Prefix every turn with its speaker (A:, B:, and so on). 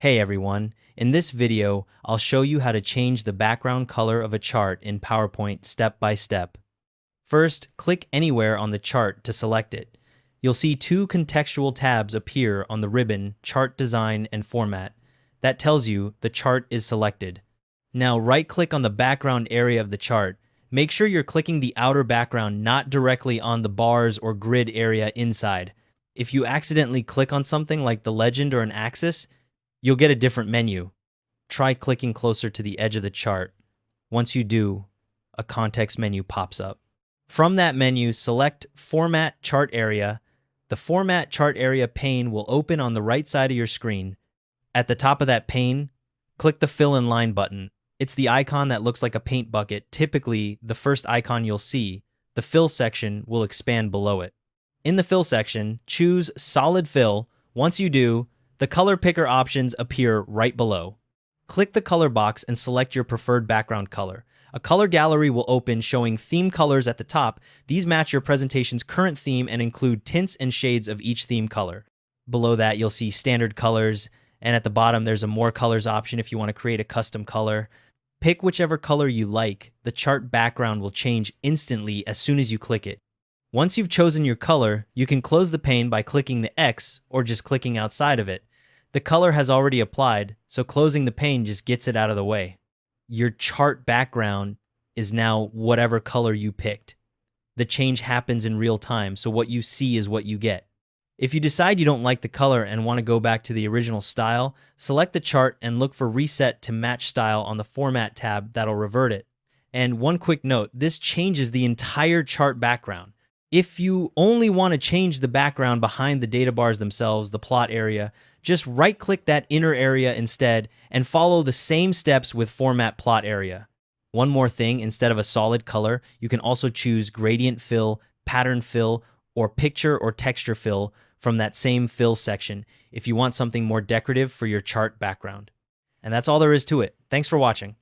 A: Hey everyone, in this video, I'll show you how to change the background color of a chart in PowerPoint step by step. First, click anywhere on the chart to select it. You'll see two contextual tabs appear on the ribbon Chart Design and Format. That tells you the chart is selected. Now right-click on the background area of the chart. Make sure you're clicking the outer background, not directly on the bars or grid area inside. If you accidentally click on something like the legend or an axis, you'll get a different menu. Try clicking closer to the edge of the chart. Once you do, a context menu pops up. From that menu, select Format Chart Area. The Format Chart Area pane will open on the right side of your screen. At the top of that pane, click the Fill in Line button. It's the icon that looks like a paint bucket, typically the first icon you'll see. The Fill section will expand below it. In the Fill section, choose Solid Fill. Once you do, the color picker options appear right below. Click the color box and select your preferred background color. A color gallery will open showing theme colors at the top. These match your presentation's current theme and include tints and shades of each theme color. Below that, you'll see standard colors, and at the bottom, there's a More Colors option if you want to create a custom color. Pick whichever color you like. The chart background will change instantly as soon as you click it. Once you've chosen your color, you can close the pane by clicking the X or just clicking outside of it. The color has already applied, so closing the pane just gets it out of the way. Your chart background is now whatever color you picked. The change happens in real time, so what you see is what you get. If you decide you don't like the color and want to go back to the original style, select the chart and look for Reset to Match Style on the Format tab. That'll revert it. And one quick note, this changes the entire chart background. If you only want to change the background behind the data bars themselves, the plot area, just right-click that inner area instead and follow the same steps with Format Plot Area. One more thing, instead of a solid color, you can also choose Gradient Fill, Pattern Fill, or Picture or Texture Fill from that same Fill section if you want something more decorative for your chart background. And that's all there is to it. Thanks for watching.